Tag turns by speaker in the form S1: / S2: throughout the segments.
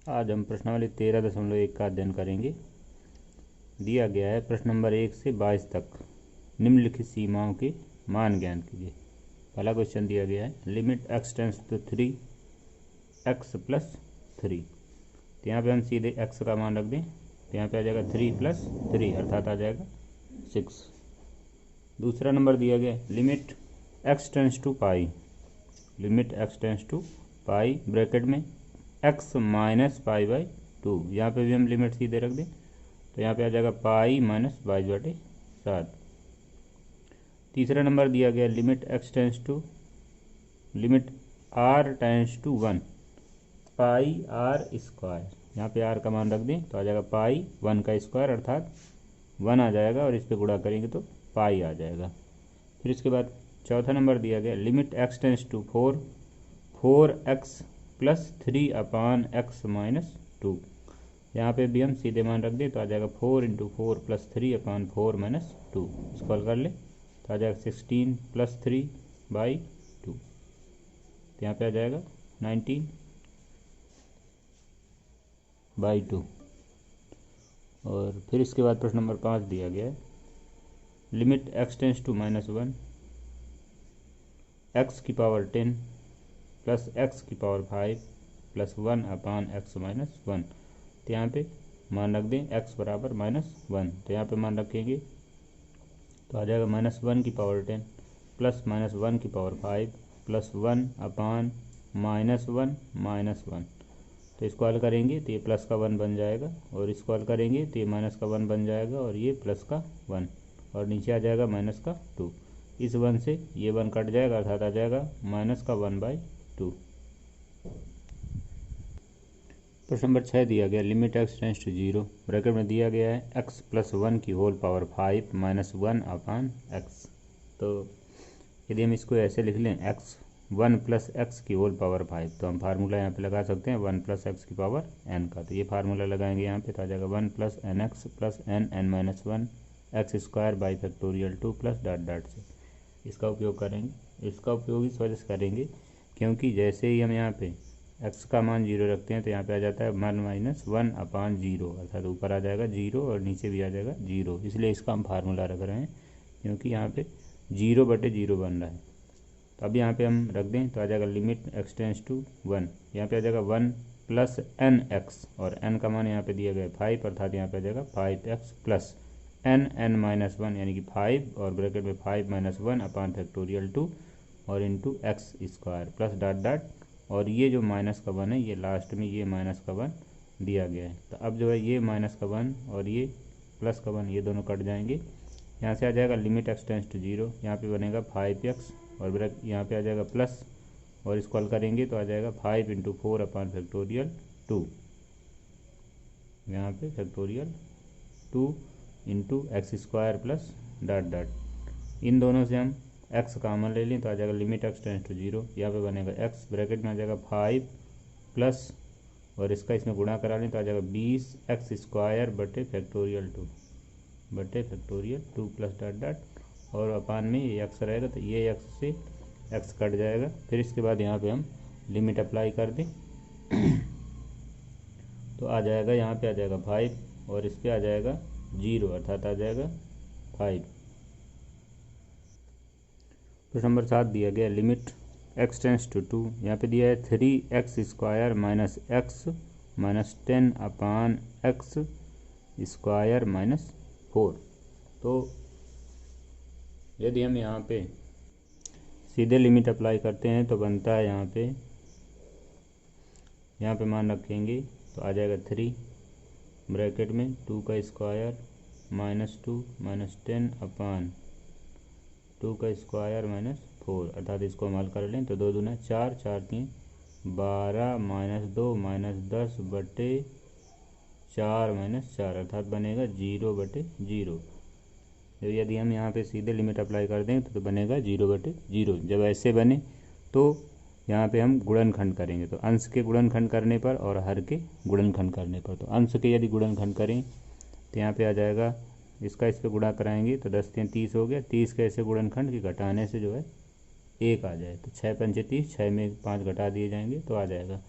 S1: आज हम प्रश्नावली 13.1 का अध्ययन करेंगे। दिया गया है प्रश्न नंबर 1 से 22 तक निम्नलिखित सीमाओं के मान ज्ञान कीजिए। पहला क्वेश्चन दिया गया है limit x tends to 3 x plus 3। तो यहाँ पे हम सीधे x का मान रख दें तो यहाँ पे आ जाएगा 3 प्लस 3 अर्थात आ जाएगा 6। दूसरा नंबर दिया गया limit x tends to pi, limit x tends to pi bracket में x माइनस पाई बाई 2। यहाँ पे भी हम लिमिट सीधे रख दें तो यहाँ पे आ जाएगा पाई माइनस 22/7। तीसरा नंबर दिया गया limit x tends to limit r tends to 1 pi r square. यहाँ पे r का मान रख दें तो आ जाएगा पाई 1 का स्क्वायर अर्थात 1 आ जाएगा और इस पर गुणा करेंगे तो पाई आ जाएगा। फिर इसके बाद चौथा नंबर दिया गया limit x tends to 4x plus 3 upon x minus 2। यहाँ पे भी हम सीधे मान रख दें तो आ जाएगा 4 × 4 प्लस 3 अपान 4 माइनस 2। इसको हल कर ले तो आ जाएगा 16 प्लस 3 बाई 2। तो यहाँ पे आ जाएगा 19 बाई 2। और फिर इसके बाद प्रश्न नंबर 5 दिया गया है limit x tends to -1 x की पावर 10 प्लस x की power 5 plus 1 upon x minus 1। तो यहाँ पे मान रख दें x बराबर -1। तो यहाँ पे मान रखेंगे तो आ जाएगा -1 की पावर 10 प्लस -1 की पावर 5 प्लस 1 अपान -1 माइनस 1। तो इसको हल करेंगे तो ये प्लस का 1 बन जाएगा और इसको हल करेंगे तो ये माइनस का 1 बन जाएगा और ये प्लस का 1 और नीचे आ जाएगा माइनस का 2। इस 1 से ये 1 कट जाएगा अर्थात आ जाएगा माइनस का 1/2। प्रश्न नंबर 6 दिया गया limit x tends to 0 bracket में दिया गया है x प्लस 1 की whole power 5 minus 1 upon x। तो यदि हम इसको ऐसे लिख लें x 1 प्लस एक्स की होल पावर 5 तो हम फार्मूला यहाँ पे लगा सकते हैं 1 प्लस एक्स की पावर n का। तो ये फार्मूला लगाएंगे यहाँ पे तो आ जाएगा 1 plus n x plus n minus 1 x square by factorial 2 plus dot dot से इसका उपयोग करेंगे। इसका उपयोग इस वजह से करेंगे क्योंकि जैसे ही हम यहाँ पे x का मान 0 रखते हैं तो यहाँ पे आ जाता है 1 माइनस 1 अपान 0 अर्थात ऊपर आ जाएगा 0 और नीचे भी आ जाएगा 0। इसलिए इसका हम फार्मूला रख रहे हैं क्योंकि यहाँ पे 0/0 बन रहा है। तो अब यहाँ पे हम रख दें तो आ जाएगा लिमिट x टेंस टू 1। यहाँ पे आ जाएगा 1 प्लस एन एक्स और n का मान यहाँ पे दिया गया है 5 अर्थात यहाँ पे आ जाएगा 5x प्लस n माइनस 1 यानी कि 5 और ब्रैकेट में 5 माइनस 1 अपान फैक्टोरियल 2 और into x square plus dot dot और ये जो माइनस का 1 है ये लास्ट में ये माइनस का 1 दिया गया है। तो अब जो है ये माइनस का 1 और ये प्लस का 1 ये दोनों कट जाएंगे। यहाँ से आ जाएगा लिमिट x टेंस टू 0। यहाँ पे बनेगा 5x और ब्रैक यहाँ पे आ जाएगा प्लस और इसको हल करेंगे तो आ जाएगा 5 × 4 अपान फैक्टोरियल 2। यहाँ पे factorial 2 into x square plus dot dot. इन दोनों से हम x कॉमन ले लें तो आ जाएगा लिमिट x टेंस टू 0। यहाँ पे बनेगा x ब्रैकेट में आ जाएगा 5 प्लस और इसका इसमें गुणा करा लें तो आ जाएगा 20x स्क्वायर बटे फैक्टोरियल 2 प्लस डॉट डॉट और अपान में ये x रहेगा तो ये x से x कट जाएगा। फिर इसके बाद यहाँ पे हम लिमिट अप्लाई कर दें तो आ जाएगा यहाँ पे आ जाएगा 5 और इस पे आ जाएगा 0 अर्थात आ जाएगा 5। प्रश्न नंबर 7 दिया गया लिमिट x टेंस टू 2। यहाँ पे दिया है 3x square minus x minus 10 अपान x स्क्वायर माइनस 4। तो यदि हम यहाँ पे सीधे लिमिट अप्लाई करते हैं तो बनता है यहाँ पे मान रखेंगे तो आ जाएगा 3 ब्रैकेट में 2 का स्क्वायर माइनस 2 माइनस 10 अपान 2 का स्क्वायर माइनस 4 अर्थात इसको हम हल कर लें तो 2 दूना 4 4 3 12 माइनस 2 माइनस 10 बटे 4 माइनस 4 अर्थात बनेगा 0/0। यदि हम यहाँ पे सीधे लिमिट अप्लाई कर दें तो बनेगा 0/0। जब ऐसे बने तो यहाँ पे हम गुणनखंड करेंगे तो अंश के गुणनखंड करने पर और हर के गुणनखंड करने पर। तो अंश के यदि गुणनखंड करें तो यहाँ पे आ जाएगा इसका इस पर गुणा कराएंगे तो 10 3 30 हो गया। 30 का ऐसे गुणनखंड की घटाने से जो है 1 आ जाए तो 6 पंचे 30, 6 में 5 घटा दिए जाएंगे तो आ जाएगा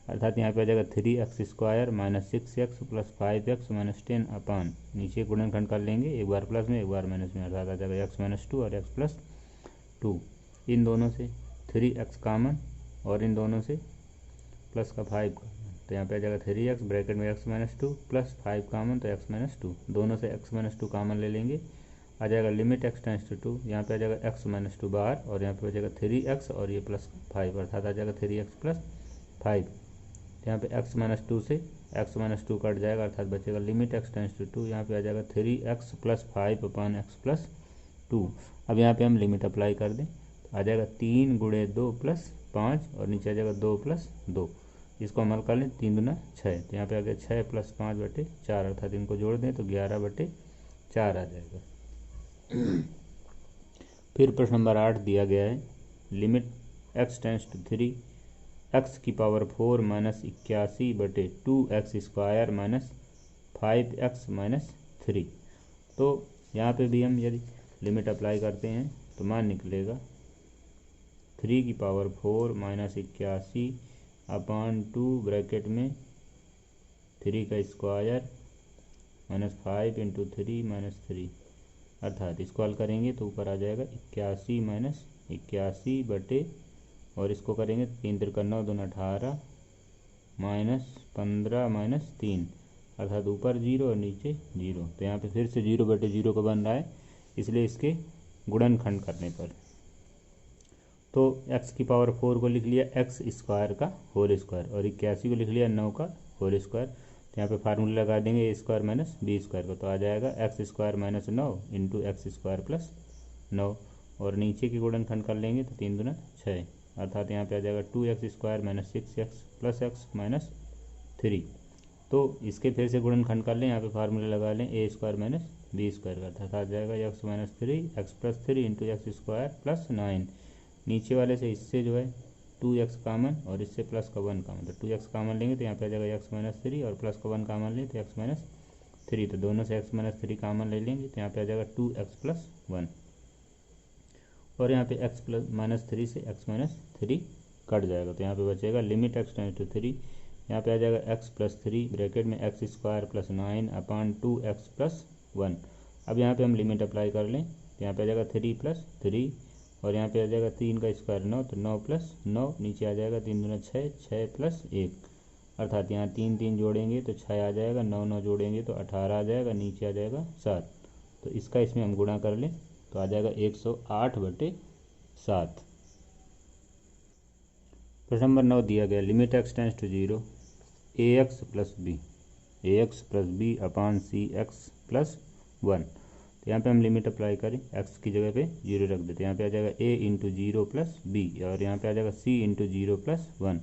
S1: अर्थात यहाँ पे आ जाएगा 3x² minus 6x plus 5x minus 10 अपान, नीचे गुणनखंड कर लेंगे, एक बार प्लस में एक बार माइनस में, अर्थात आ जाएगा x माइनस 2 और x प्लस 2। इन दोनों से 3x कॉमन और इन दोनों से प्लस का 5 कॉमन, तो यहाँ पे आ जाएगा 3x ब्रैकेट में x माइनस 2 प्लस 5 कॉमन तो x माइनस 2, दोनों से x माइनस 2 कॉमन ले लेंगे, आ जाएगा लिमिट x टेंड्स टू 2, यहाँ पे आ जाएगा x माइनस 2 बाहर और यहाँ पे आ जाएगा 3x और ये प्लस 5, अर्थात आ जाएगा 3x प्लस 5। यहाँ पे x माइनस 2 से x माइनस 2 कट जाएगा, अर्थात बचेगा लिमिट x टेंड्स टू 2, यहाँ पे आ जाएगा 3x प्लस 5 अपान x प्लस 2। अब यहाँ पे हम लिमिट अप्लाई कर दें, आ जाएगा 3 गुणे 2 प्लस 5 और नीचे आ जाएगा 2 प्लस 2, इसको हम हल कर लें, 3 दूना 6, तो यहाँ पे आ गया 6 प्लस 5 बटे 4, अर्थात इनको जोड़ दें तो 11 बटे 4 आ जाएगा। फिर प्रश्न नंबर 8 दिया गया है, limit x tends to 3 x की पावर 4 माइनस 81 बटे 2x² माइनस 5x माइनस 3। तो यहाँ पे भी हम यदि लिमिट अप्लाई करते हैं तो मान निकलेगा 3 की पावर 4 माइनस 81 अपान 2 ब्रैकेट में 3 का स्क्वायर माइनस 5 इंटू 3 माइनस 3, अर्थात इसको हल करेंगे तो ऊपर आ जाएगा 81 माइनस 81 बटे, और इसको करेंगे 3 तिरका 9 दूना 18 माइनस 15 माइनस 3, अर्थात ऊपर 0 और नीचे 0, तो यहाँ पे फिर से 0 बटे 0 का बन रहा है, इसलिए इसके गुणनखंड करने पर तो x की पावर 4 को लिख लिया x² का होल स्क्वायर और 81 को लिख लिया 9 का होल स्क्वायर, तो यहाँ पे फार्मूला लगा देंगे a² माइनस b² का, तो आ जाएगा x² minus 9 into x² plus 9, और नीचे की गुणनखंड कर लेंगे तो 3 दूना 6, अर्थात यहाँ पे आ जाएगा 2x² minus 6x plus x minus 3। तो इसके फिर से गुणनखंड कर लें, यहाँ पे फार्मूला लगा लें a² माइनस b² का, अर्थात आ जाएगा x minus 3 x plus 3 into x² plus 9, नीचे वाले से इससे जो है 2x कॉमन और इससे प्लस का 1 कॉमन, तो 2x कॉमन लेंगे तो यहाँ पे आ जाएगा x माइनस 3 और प्लस का 1 कॉमन लें तो x माइनस 3, तो दोनों से x माइनस 3 कॉमन ले लेंगे तो यहाँ पे आ जाएगा 2x प्लस 1, और यहाँ पे x प्लस माइनस 3 से x माइनस 3 कट जाएगा, तो यहाँ पे बचेगा लिमिट x टेंड्स टू 3, यहाँ पे आ जाएगा x प्लस 3 ब्रैकेट में x² प्लस 9 अपान 2x प्लस 1। अब यहाँ पे हम लिमिट अप्लाई कर लें तो यहाँ पे आ जाएगा 3 प्लस 3 और यहाँ पे आ जाएगा 3 का स्क्वायर 9, तो 9 प्लस 9, नीचे आ जाएगा 3 दूना 6, 6 प्लस 1, अर्थात यहाँ 3 3 जोड़ेंगे तो 6 आ जाएगा, 9 9 जोड़ेंगे तो 18 आ जाएगा, नीचे आ जाएगा 7, तो इसका इसमें हम गुणा कर लें तो आ जाएगा 108 बटे 7। प्रश्न नंबर 9 दिया गया, limit x tends to 0 ax plus b upon cx plus 1, तो यहाँ पे हम लिमिट अप्लाई करें, x की जगह पे 0 रख देते हैं, यहाँ पे आ जाएगा a इंटू 0 प्लस b और यहाँ पे आ जाएगा c इंटू 0 प्लस 1,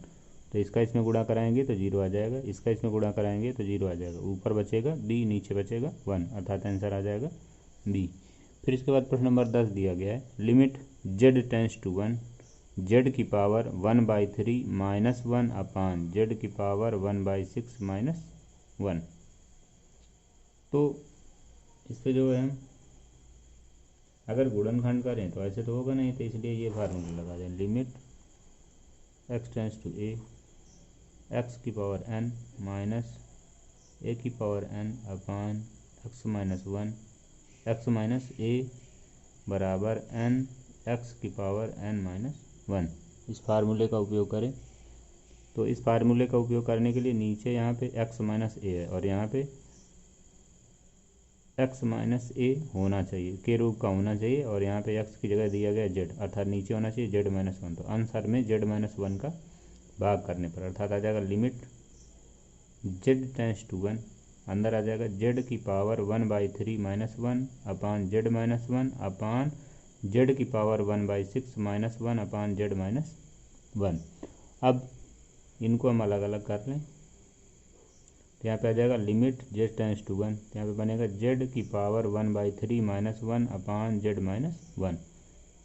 S1: तो इसका इसमें गुणा कराएंगे तो 0 आ जाएगा, इसका इसमें गुणा कराएंगे तो 0 आ जाएगा, ऊपर बचेगा b नीचे बचेगा 1, अर्थात आंसर आ जाएगा b। फिर इसके बाद प्रश्न नंबर 10 दिया गया है, limit z tends to 1 z की पावर 1/3 माइनस 1 अपान z की पावर 1/6 माइनस 1। तो इस पर जो है हम अगर गुणनखंड करें तो ऐसे तो होगा नहीं, तो इसलिए ये फार्मूला लगा दें, limit x tends to a x की पावर n माइनस a की power n upon x minus 1 x minus a बराबर n x की पावर n माइनस 1। इस फार्मूले का उपयोग करें, तो इस फार्मूले का उपयोग करने के लिए नीचे यहाँ पे x माइनस a है और यहाँ पे x माइनस a होना चाहिए, के रूप का होना चाहिए, और यहाँ पे x की जगह दिया गया z, अर्थात नीचे होना चाहिए z माइनस 1, तो आंसर में z माइनस 1 का भाग करने पर अर्थात आ जाएगा लिमिट z टेंड्स टू 1, अंदर आ जाएगा z की power 1/3 minus 1 upon z minus 1 upon z की power 1/6 minus 1 upon z minus 1। अब इनको हम अलग अलग कर लें तो यहाँ पे आ जाएगा लिमिट z टेंड्स टू 1, तो यहाँ पे बनेगा z की power 1/3 minus 1 upon z minus 1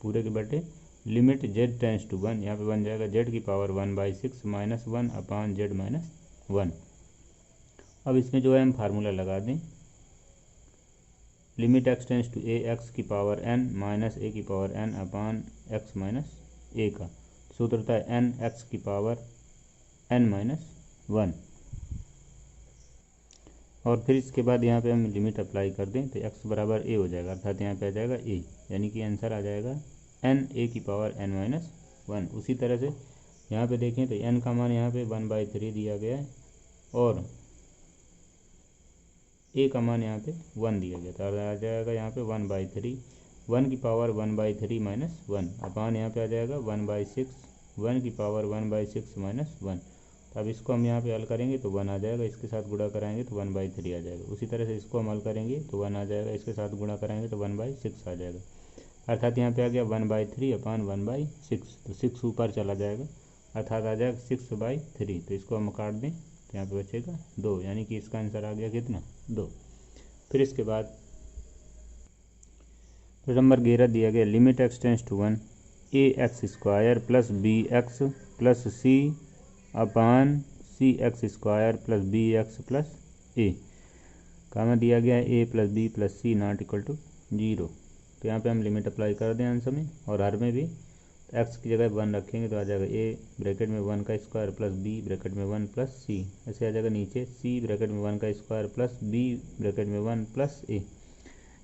S1: पूरे के बटे लिमिट z टेंड्स टू 1, यहाँ पे बन जाएगा z की power 1/6 minus 1 upon z minus 1। अब इसमें जो है हम फार्मूला लगा दें, limit x tends to a x की पावर n माइनस a की power n upon x minus a का सूत्र था n x की पावर n-1। और फिर इसके बाद यहाँ पे हम लिमिट अप्लाई कर दें तो x बराबर a हो जाएगा, अर्थात यहाँ पे आ जाएगा a, यानी कि आंसर आ जाएगा n(a)(n-1)। उसी तरह से यहाँ पे देखें तो n का मान यहाँ पे 1/3 दिया गया है और a का मान यहाँ पे 1 दिया गया, तो आ जाएगा यहाँ पे 1/3, 1 की पावर 1/3 माइनस 1 अपान यहाँ पे आ जाएगा 1/6, 1 की पावर 1/6 माइनस 1। तो अब इसको हम यहाँ पे हल करेंगे तो 1 आ जाएगा, इसके साथ गुणा कराएंगे तो 1/3 आ जाएगा। उसी तरह से इसको हम हल करेंगे तो 1 आ जाएगा, इसके साथ गुणा कराएंगे तो 1/6 आ जाएगा, अर्थात यहाँ पे आ गया 1/3 अपान 1/6, तो 6 ऊपर चला जाएगा, अर्थात आ जाएगा 6/3। तो इसको हम काट दें तो यहाँ पे बचेगा 2, यानी कि इसका आंसर आ गया कितना, 2। फिर इसके बाद नंबर 11 दिया गया limit x tends to 1 ax² plus bx plus c upon cx² plus bx plus a, comma दिया गया है a plus b plus c not equal to 0। तो यहाँ पे हम लिमिट अप्लाई कर दें आंसर में, और हर में भी x की जगह 1 रखेंगे तो आ जाएगा a ब्रैकेट में 1 का स्क्वायर प्लस b ब्रैकेट में 1 प्लस c, ऐसे आ जाएगा नीचे c ब्रैकेट में 1 का स्क्वायर प्लस b ब्रैकेट में 1 प्लस a।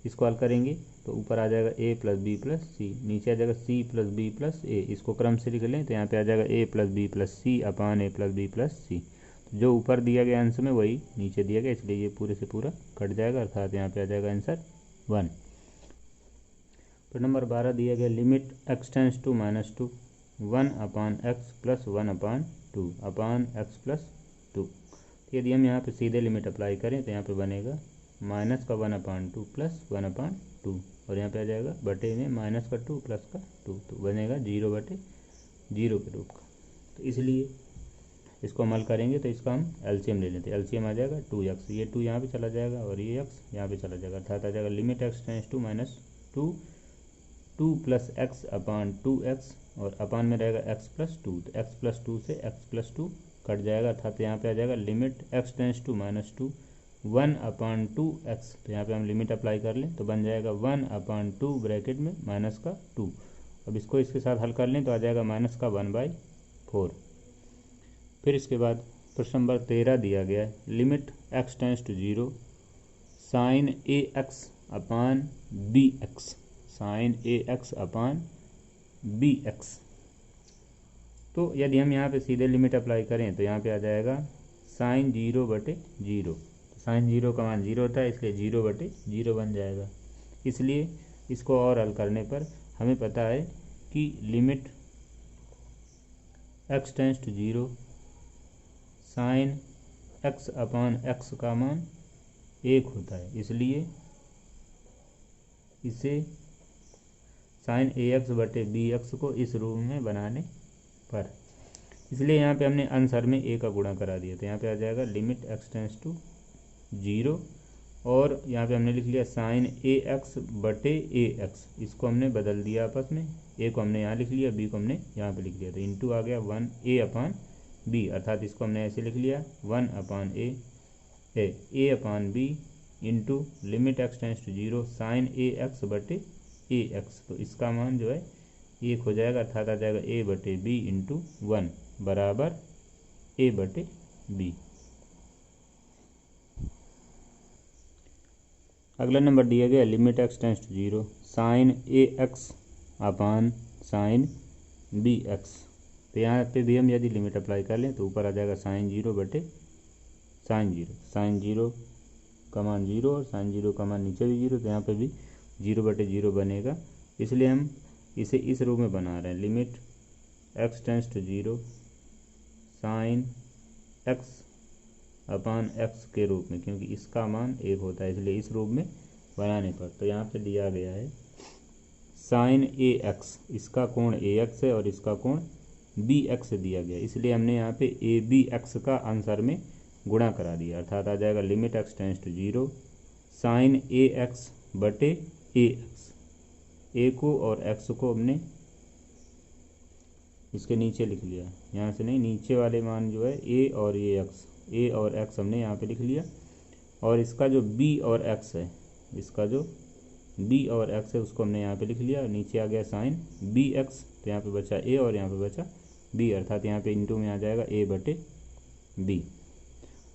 S1: इसको हल करेंगे तो ऊपर आ जाएगा a plus b plus c, नीचे आ जाएगा c plus b plus a। इसको क्रम से लिख लें तो यहाँ पे आ जाएगा a plus b plus c upon a plus b plus c। तो जो ऊपर दिया गया आंसर में वही नीचे दिया गया, इसलिए ये पूरे से पूरा कट जाएगा, अर्थात यहाँ पे आ जाएगा आंसर 1। तो नंबर 12 दिया गया limit x tends to -2 1 upon x plus 1 upon 2 upon x plus 2। यदि हम यहाँ पे सीधे लिमिट अप्लाई करें तो यहाँ पे बनेगा माइनस का 1/2 प्लस 1/2, और यहाँ पे आ जाएगा बटे में माइनस का 2 प्लस का 2, तो बनेगा 0/0 के रूप का। तो इसलिए इसको हम हल करेंगे तो इसका हम एलसीएम ले लेते हैं, एलसीएम आ जाएगा 2x, ये 2 यहाँ पे चला जाएगा और ये x यहाँ पे चला जाएगा, अर्थात आ जाएगा limit x tends to -2 2 plus x upon 2x, और अपान में रहेगा x प्लस 2, तो x प्लस 2 से x प्लस 2 कट जाएगा, अर्थात यहाँ पे आ जाएगा limit x tends to -2 1 upon 2x। तो यहाँ पे हम लिमिट अप्लाई कर लें तो बन जाएगा 1 अपान 2 ब्रैकेट में माइनस का 2। अब इसको इसके साथ हल कर लें तो आ जाएगा माइनस का 1/4। फिर इसके बाद प्रश्न नंबर 13 दिया गया है limit x tends to 0 sine ax upon bx, sine ax upon bx। तो यदि हम यहाँ पे सीधे लिमिट अप्लाई करें तो यहाँ पे आ जाएगा साइन 0/0, साइन 0 का मान 0 होता है, इसलिए 0/0 बन जाएगा। इसलिए इसको और हल करने पर हमें पता है कि limit x tends to 0 sine x upon x का मान 1 होता है, इसलिए इसे साइन ax/bx को इस रूप में बनाने पर, इसलिए यहाँ पे हमने आंसर में a का गुणा करा दिया, तो यहाँ पे आ जाएगा लिमिट x टेंस टू 0, और यहाँ पे हमने लिख लिया साइन ax/ax, इसको हमने बदल दिया आपस में, a को हमने यहाँ लिख लिया, b को हमने यहाँ पे लिख लिया, तो इंटू आ गया 1a अपान b, अर्थात इसको हमने ऐसे लिख लिया 1 upon a upon b into limit x tends to 0 sine ax/ax। तो इसका मान जो है 1 हो जाएगा, अर्थात आ जाएगा a/b इंटू 1 बराबर a/b। अगला नंबर दिया गया limit x tends to 0 sine ax upon sine bx। तो यहाँ पे भी हम यदि लिमिट अप्लाई कर लें तो ऊपर आ जाएगा साइन 0/साइन 0 का मान 0 और साइन 0 का मान नीचे भी 0, तो यहाँ पे भी 0/0 बनेगा, इसलिए हम इसे इस रूप में बना रहे हैं limit x tends to 0 sine x upon x के रूप में, क्योंकि इसका मान 1 होता है, इसलिए इस रूप में बनाने पर। तो यहाँ पे दिया गया है साइन ax, इसका कोण ax है और इसका कोण bx दिया गया, इसलिए हमने यहाँ पे abx का आंसर में गुणा करा दिया, अर्थात आ जाएगा limit x tends to 0 sine ax/ax। a को और x को हमने इसके नीचे लिख लिया, यहाँ से नहीं, नीचे वाले मान जो है a और x हमने यहाँ पे लिख लिया, और इसका जो b और x है, इसका जो b और x है उसको हमने यहाँ पे लिख लिया, और नीचे आ गया साइन bx, तो यहाँ पे बचा a और यहाँ पे बचा बी, अर्थात यहाँ पे इंटू में आ जाएगा ए बटे बी।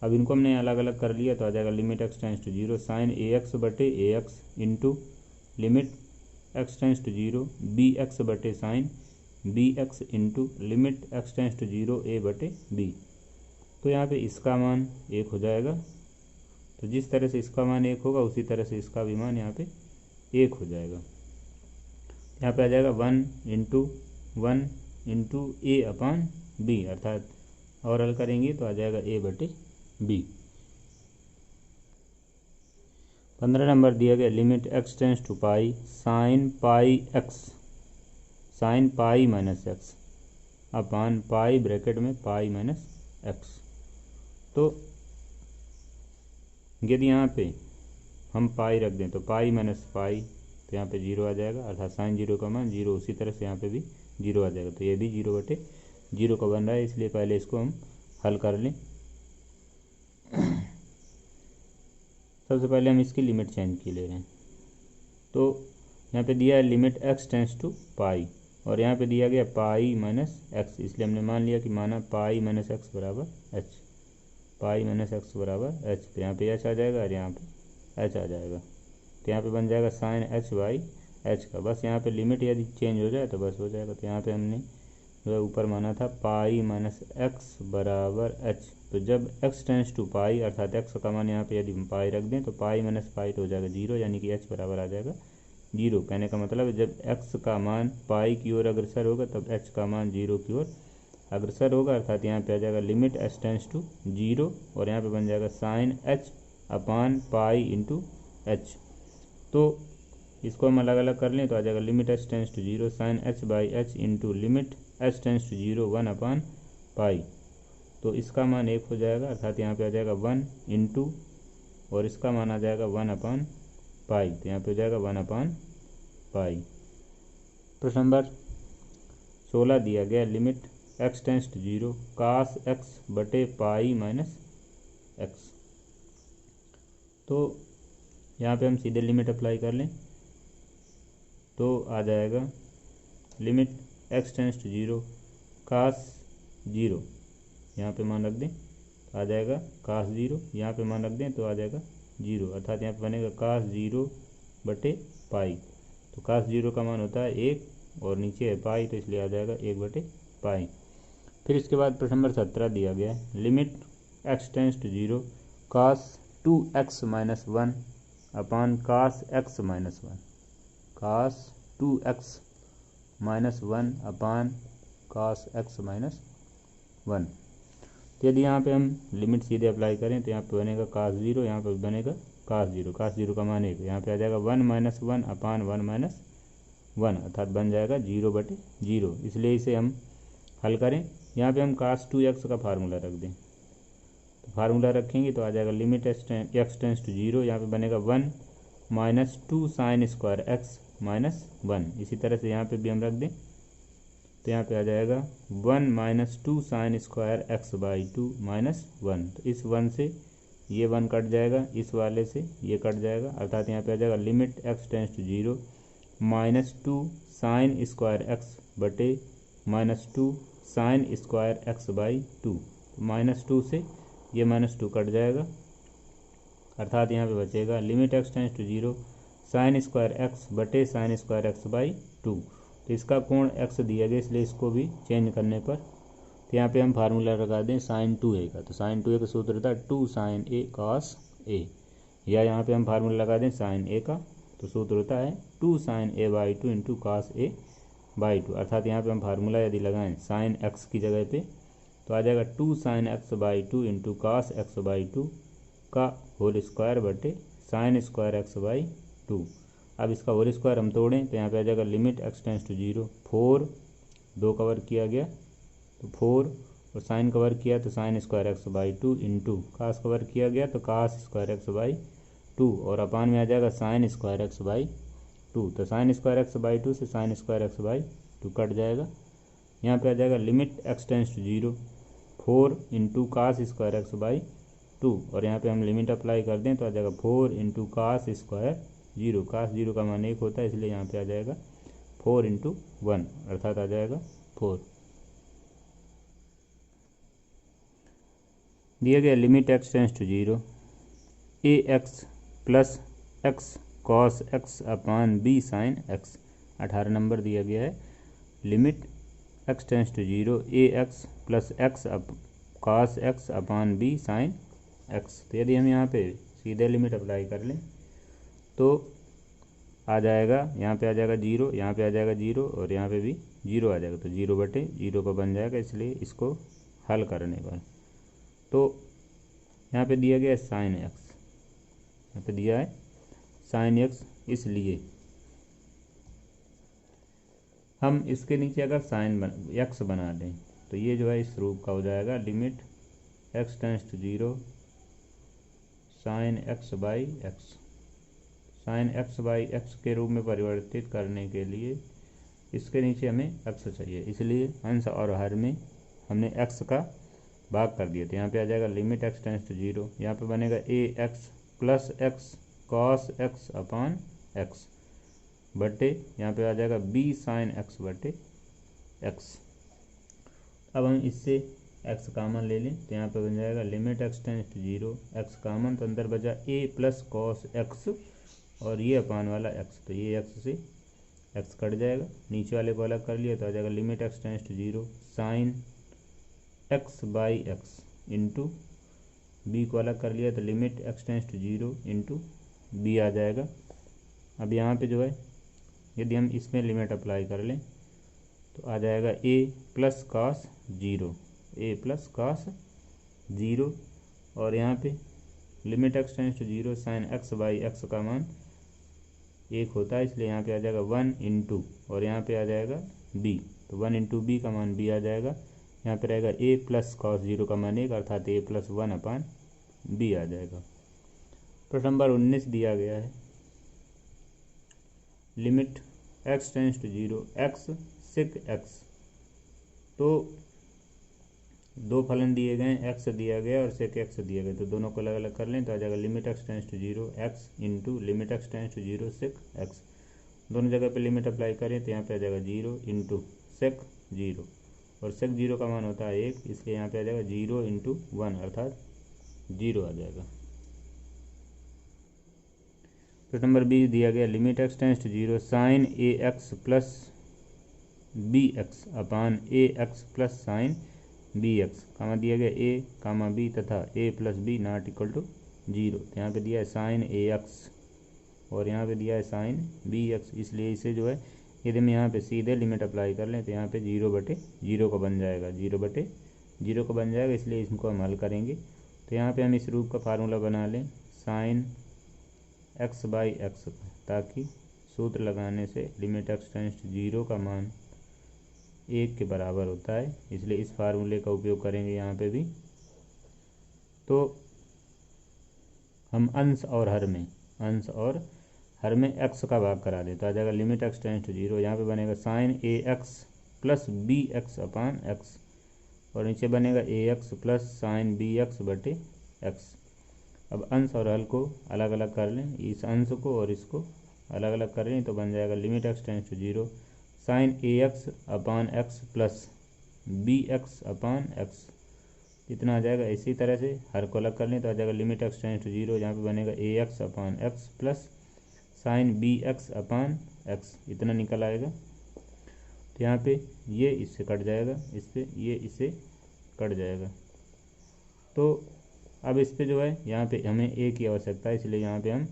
S1: अब इनको हमने अलग अलग कर लिया तो आ जाएगा limit x tends to zero sine a x बटे a x into limit x tends to zero b x बटे sine b x into limit x tends to zero a बटे बी। तो यहाँ पे इसका मान 1 हो जाएगा। तो जिस तरह से इसका मान 1 होगा उसी तरह से इसका भी मान यहाँ पे 1 हो जाएगा। यहाँ पे आ जाएगा 1 इंटू ए अपान बी, अर्थात और हल करेंगे तो आ जाएगा ए बटे बी। 15 नंबर दिया गया limit x tends to pi sine pi minus x upon pi bracket में पाई माइनस एक्स। तो यदि यहाँ पे हम पाई रख दें तो पाई माइनस पाई, तो यहाँ पे 0 आ जाएगा, अर्थात साइन 0 का मान 0, उसी तरह से यहाँ पे भी 0 आ जाएगा। तो ये भी 0 बटे 0 का बन रहा है, इसलिए पहले इसको हम हल कर लें। सबसे पहले हम इसकी लिमिट चेंज की ले रहे हैं। तो यहाँ पे दिया है लिमिट एक्स टेंस टू पाई और यहाँ पे दिया गया पाई माइनस एक्स, इसलिए हमने मान लिया कि माना पाई माइनस एक्स बराबर एच, पाई माइनस एक्स बराबर एच। तो यहाँ पे एच आ जाएगा और यहाँ पे एच आ जाएगा। तो यहाँ पे बन जाएगा साइन एच बाई एच का। बस यहाँ पे लिमिट यदि चेंज हो जाए तो बस हो जाएगा। तो यहाँ पे हमने जो है ऊपर माना था पाई माइनस एक्स बराबर एच। तो जब एक्स टेंस टू पाई अर्थात एक्स का मान यहाँ पे यदि हम पाई रख दें तो पाई माइनस पाई तो हो जाएगा 0, यानी कि एच बराबर आ जाएगा 0। कहने का मतलब जब एक्स का मान पाई की ओर अग्रसर होगा तब एच का मान 0 की ओर अग्रसर होगा, अर्थात यहाँ पे आ जाएगा लिमिट एच टेंस टू 0 और यहाँ पे बन जाएगा साइन एच अपान पाई इंटू एच। तो इसको हम अलग अलग कर लें तो आ जाएगा limit h tends to 0 sine h by h into limit h tends to 0 1 upon pi. तो इसका मान 1 हो जाएगा, अर्थात यहाँ पे आ जाएगा 1 इंटू और इसका मान आ जाएगा 1 अपान पाई। तो यहाँ पे हो जाएगा 1 अपान पाई। प्रश्न नंबर 16 दिया गया limit x tends to 0 cos x बटे पाई माइनस एक्स। तो यहाँ पे हम सीधे लिमिट अप्लाई कर लें तो आ जाएगा लिमिट एक्स टेंस टू 0 कास 0, यहाँ पे मान रख दें तो आ जाएगा कास 0, यहाँ पे मान रख दें तो आ जाएगा 0, अर्थात यहाँ पे बनेगा कास 0 बटे पाई। तो कास 0 का मान होता है 1 और नीचे है पाई, तो इसलिए आ जाएगा 1 बटे पाई। फिर इसके बाद प्रश्न नंबर 17 दिया गया है limit x tends to 0 cos 2x minus 1 upon cos x minus 1, cos 2x minus 1 upon cos x minus 1। तो यदि यहाँ पे हम लिमिट सीधे अप्लाई करें तो यहाँ पे बनेगा कास 0, यहाँ पे बनेगा कास 0, कास 0 का मान 1, यहाँ पे आ जाएगा 1 माइनस 1 अपान 1 माइनस 1, अर्थात बन जाएगा 0 बटे 0। इसलिए इसे हम हल करें। यहाँ पे हम कास 2x का फार्मूला रख दें, तो फार्मूला रखेंगे तो आ जाएगा लिमिट एक्स टेंस टू 0, यहाँ पे बनेगा 1 minus 2 sine square x minus 1। इसी तरह से यहाँ पे भी हम रख दें तो यहाँ पे आ जाएगा 1 minus 2 sine square x by 2 minus 1। तो इस 1 से ये 1 कट जाएगा, इस वाले से ये कट जाएगा, अर्थात यहाँ पे आ जाएगा limit x tends to 0 minus 2 sine square x बटे minus 2 sine square x by 2। Minus 2 से ये माइनस 2 कट जाएगा, अर्थात यहाँ पे बचेगा limit x tends to 0 sine square x बटे साइन स्क्वायर एक्स बाई 2। तो इसका कोण x दिया गया, इसलिए इसको भी चेंज करने पर तो यहाँ पे हम फार्मूला लगा दें साइन 2a का। तो साइन 2a का सूत्र था 2 साइन a cos a, या यहाँ पे हम फार्मूला लगा दें साइन a का, तो सूत्र होता है 2 sine a by 2 into cos a by 2, अर्थात यहाँ पे हम फार्मूला यदि लगाएं साइन x की जगह पे तो आ जाएगा 2 sine x by 2 into cos x by 2 का होल स्क्वायर बटे साइन स्क्वायर x बाई 2। अब इसका होल स्क्वायर हम तोड़ें तो यहाँ पे आ जाएगा limit x tends to 0 4 2 cover किया गया तो 4 और साइन कवर किया तो sine square x by 2 into cos cover किया गया तो कास स्क्वायर एक्स बाई 2 और अपान में आ जाएगा साइन स्क्वायर एक्स बाई 2। तो साइन स्क्वायर एक्स बाई 2 से साइन स्क्वायर एक्स बाई 2 कट जाएगा। यहाँ पे आ जाएगा limit x tends to 0 4 into cos square x by 2 और यहाँ पे हम लिमिट अप्लाई कर दें तो आ जाएगा 4 इंटू कास स्क्वायर 0, कास 0 का मान 1 होता है, इसलिए यहाँ पे आ जाएगा 4 इंटू 1, अर्थात आ जाएगा 4। दिया गया limit x tends to zero a x plus x cos x upon b sine x. 18 number दिया गया है limit x tends to zero a x plus x cos x upon b sine x. तो यदि हम यहाँ पे सीधे limit apply कर लें तो आ जाएगा, यहाँ पे आ जाएगा जीरो, यहाँ पे आ जाएगा जीरो और यहाँ पे भी जीरो आ जाएगा, तो जीरो बटे जीरो का बन जाएगा। इसलिए इसको हल करने पर तो यहाँ पे दिया गया है साइन एक्स, यहाँ पे दिया है साइन एक्स, इसलिए हम इसके नीचे अगर साइन एक्स बना दें तो ये जो है इस रूप का हो जाएगा limit x tends to zero sine x by x. Sine x by x के रूप में परिवर्तित करने के लिए इसके नीचे हमें एक्स चाहिए, इसलिए अंश और हर में हमने एक्स का भाग कर दिया। तो यहाँ पे आ जाएगा limit x tends to zero, यहाँ पे बनेगा a x plus x cos x upon x बटे यहाँ पे आ जाएगा बी साइन एक्स बटे एक्स। अब हम इससे एक्स कामन ले लें तो यहाँ पे बन जाएगा limit x tends to zero, x common तो अंदर बचा ए प्लस कॉस एक्स और ये अपान वाला एक्स, तो ये एक्स से एक्स कट जाएगा, नीचे वाले को अलग कर लिया तो आ जाएगा limit x tends to zero sine x by x into b को अलग कर लिया तो limit x tends to zero into b आ जाएगा। अब यहाँ पे जो है यदि हम इसमें लिमिट अप्लाई कर लें तो आ जाएगा a plus cos zero, a plus cos zero और यहाँ पे limit x tends to zero sine x by x का मान एक होता है, इसलिए यहाँ पे आ जाएगा वन इंटू और यहाँ पे आ जाएगा बी, तो वन इंटू बी का मान बी आ जाएगा। यहाँ पे रहेगा ए प्लस कॉस जीरो का मान एक अर्थात a plus one upon b आ जाएगा। प्रश्न नंबर 19 दिया गया है limit x tends to zero x sec x. तो दो फलन दिए गए हैं, एक्स दिया गया और सेक एक्स दिया गया, तो दोनों को अलग अलग कर लें तो आ जाएगा limit x tends to zero x into limit x tends to zero sec x. दोनों जगह पे लिमिट अप्लाई करें तो यहाँ पे आ जाएगा जीरो इंटू सेक जीरो और सेक जीरो का मान होता है एक, इसलिए यहाँ पे आ जाएगा जीरो इंटू वन अर्थात जीरो आ जाएगा। प्रश्न नंबर 20 दिया गया limit x tends to zero sine a x plus b x upon a x plus sine b x, comma दिया गया ए कामा बी तथा a plus b not equal to zero. तो यहाँ पे दिया है साइन ए एक्स और यहाँ पे दिया है साइन बी एक्स, इसलिए इसे जो है यदि हम यहाँ पे सीधे लिमिट अप्लाई कर लें तो यहाँ पे जीरो बटे जीरो का बन जाएगा, जीरो बटे जीरो का बन जाएगा, इसलिए इसको हम हल करेंगे। तो यहाँ पे हम इस रूप का फार्मूला बना लें साइन एक्स बाई एक्स, ताकि सूत्र लगाने से limit x tends to zero का मान एक के बराबर होता है, इसलिए इस फार्मूले का उपयोग करेंगे यहाँ पे भी। तो हम अंश और हर में एक्स का भाग करा दें तो आ जाएगा limit x tends to zero, यहाँ पे बनेगा sine a x plus b x upon x और नीचे बनेगा a x plus sine b x बटे एक्स। अब अंश और हल को अलग अलग कर लें, इस अंश को और इसको अलग अलग कर लें तो बन जाएगा limit x tends to zero sine a x upon x plus b x upon x, इतना आ जाएगा। इसी तरह से हर को अलग कर लें तो आ जाएगा limit x tends to zero, यहाँ पे बनेगा a x upon x plus sine b x upon x, इतना निकल आएगा। तो यहाँ पे ये इससे कट जाएगा, इस पे ये इससे कट जाएगा। तो अब इस पे जो है यहाँ पे हमें ए की आवश्यकता है, इसलिए यहाँ पे हम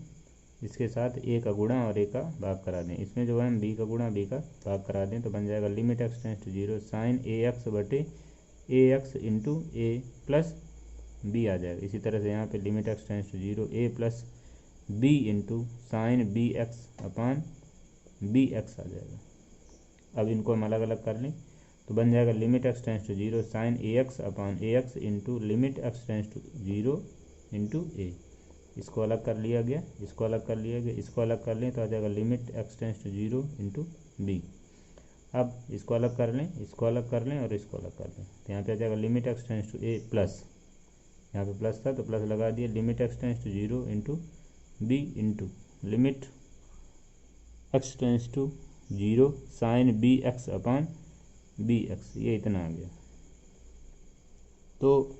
S1: इसके साथ ए का गुणा और ए का भाग करा दें। इसमें जो है हम बी का गुणा बी का भाग करा दें तो बन जाएगा limit x tends to zero sine a x बटे a x into a plus b आ जाएगा। इसी तरह से यहाँ पे limit x tends to zero a plus b into sine b x upon b x आ जाएगा। अब इनको हम अलग अलग कर लें तो बन जाएगा limit x tends to zero sine a x upon a x into limit x tends to zero into a. इसको अलग कर लिया गया, इसको अलग कर लिया गया, इसको अलग कर लें तो आ जाएगा limit x tends to zero into b. अब इसको अलग कर लें, इसको अलग कर लें और इसको अलग कर लें तो यहाँ पे आ जाएगा limit x tends to a plus, यहाँ पे प्लस था तो प्लस लगा दिया, limit x tends to zero into b into limit x tends to zero sine b x upon b x, ये इतना आ गया। तो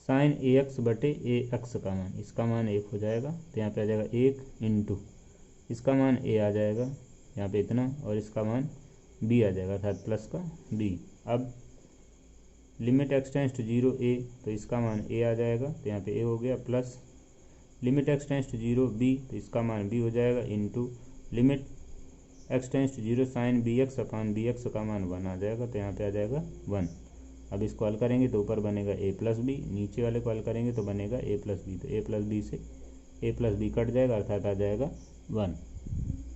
S1: साइन ए एक्स बटे ए एक्स का मान, इसका मान 1 हो जाएगा, तो यहाँ पे आ जाएगा 1 इंटू इसका मान ए आ जाएगा यहाँ पे इतना, और इसका मान बी आ जाएगा अर्थात प्लस का बी। अब लिमिट एक्स टेंस टू 0 ए, तो इसका मान ए आ जाएगा, तो यहाँ पे ए हो गया, plus limit x tends to 0 b, तो इसका मान बी हो जाएगा, into limit x tends to 0 sine b x upon b x का मान 1 आ जाएगा, तो यहाँ पे आ जाएगा 1। अब इसको हल करेंगे तो ऊपर बनेगा ए प्लस बी, नीचे वाले को हल करेंगे तो बनेगा ए प्लस बी, तो ए प्लस बी से ए प्लस बी कट जाएगा अर्थात आ जाएगा 1।